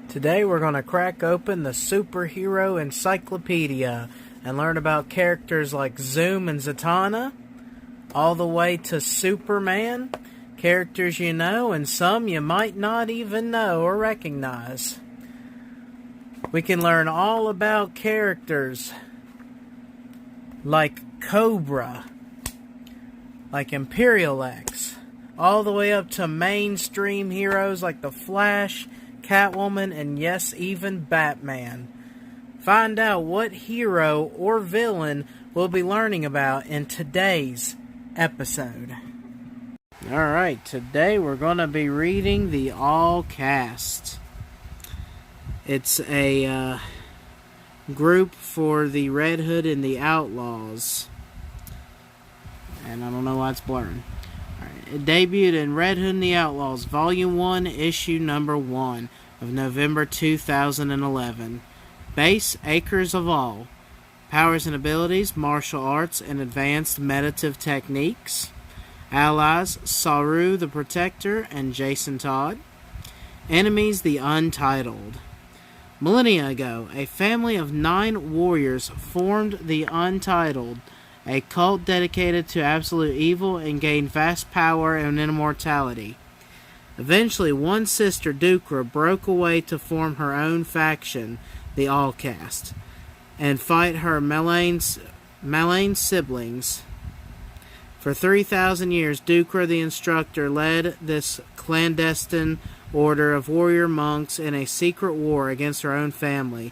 Today we're going to crack open the Superhero Encyclopedia and learn about characters like Zoom and Zatanna, all the way to Superman, characters you know and some you might not even know or recognize. We can learn all about characters like Cobra, like Imperial X, all the way up to mainstream heroes like the Flash, Catwoman, and yes, even Batman. Find out what hero or villain we'll be learning about in today's episode. Alright, today we're going to be reading the Caste. It's a group for the Red Hood and the Outlaws. And I don't know why it's blurring. It debuted in Red Hood and the Outlaws, Volume 1, Issue Number 1 of November 2011. Base, Acres of All. Powers and abilities, martial arts and advanced meditative techniques. Allies, Saru the Protector and Jason Todd. Enemies, the Untitled. Millennia ago, a family of 9 warriors formed the Untitled, a cult dedicated to absolute evil and gained vast power and immortality. Eventually, one sister, Dukra, broke away to form her own faction, the Caste, and fight her malign siblings. For 3,000 years, Dukra the Instructor led this clandestine order of warrior monks in a secret war against her own family.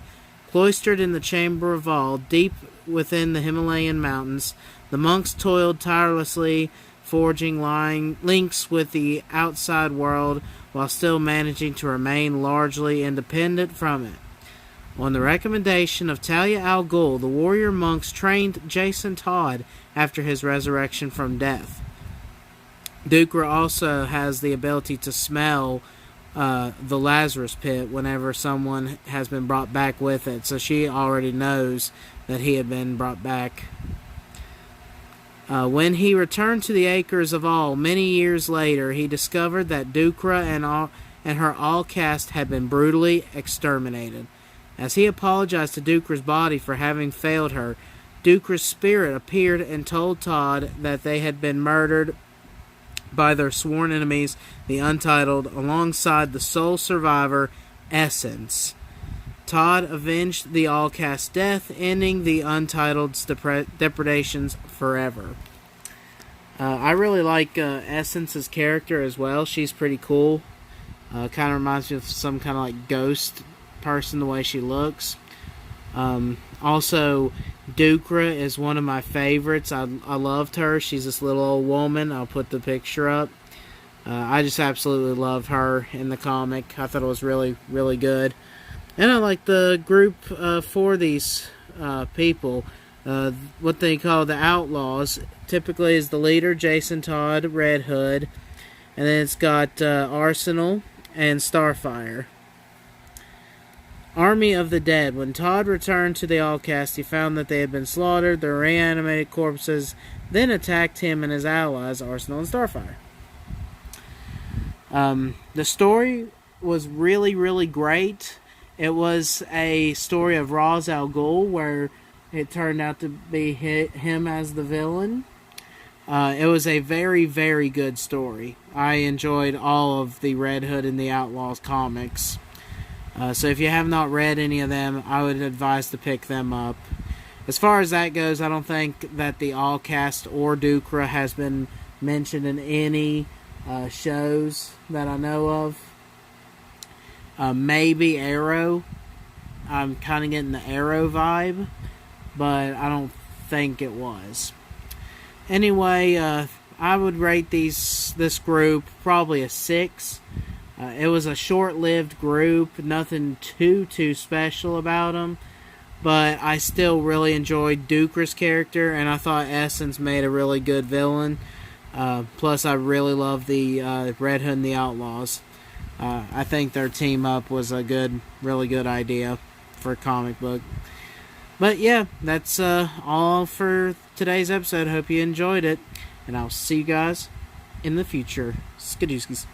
Cloistered in the Chamber of All, deep within the Himalayan mountains, the monks toiled tirelessly, forging links with the outside world while still managing to remain largely independent from it. On the recommendation of Talia al Ghul, the warrior monks trained Jason Todd after his resurrection from death. Dukra also has the ability to smell the Lazarus pit whenever someone has been brought back with it, so she already knows that he had been brought back. When he returned to the Acres of All many years later, he discovered that Dukra and her Caste had been brutally exterminated. As he apologized to Dukra's body for having failed her, Dukra's spirit appeared and told Todd that they had been murdered by their sworn enemies, the Untitled, alongside the sole survivor, Essence. Todd avenged the Caste's death, ending the Untitled's depredations forever. I really like Essence's character as well. She's pretty cool. Kind of reminds me of some kind of like ghost person, the way she looks. Also, Dukra is one of my favorites. I loved her. She's this little old woman. I'll put the picture up. I just absolutely love her in the comic. I thought it was really, really good. And I like the group for these people. What they call the Outlaws typically is the leader, Jason Todd, Red Hood. And then it's got Arsenal and Starfire. Army of the Dead. When Todd returned to the Caste, he found that they had been slaughtered. Their reanimated corpses then attacked him and his allies, Arsenal and Starfire. The story was really, really great. It was a story of Ra's al Ghul, where it turned out to be him as the villain. It was a very, very good story. I enjoyed all of the Red Hood and the Outlaws comics. So if you have not read any of them, I would advise to pick them up. As far as that goes, I don't think that the Caste or Dukra has been mentioned in any shows that I know of. Maybe Arrow. I'm kind of getting the Arrow vibe, but I don't think it was. Anyway, I would rate this group probably a 6. It was a short-lived group, nothing too special about them, but I still really enjoyed Dukra's character, and I thought Essence made a really good villain. Plus, I really love the Red Hood and the Outlaws. I think their team up was a really good idea for a comic book. But yeah, that's all for today's episode. Hope you enjoyed it, and I'll see you guys in the future. Skadooskies.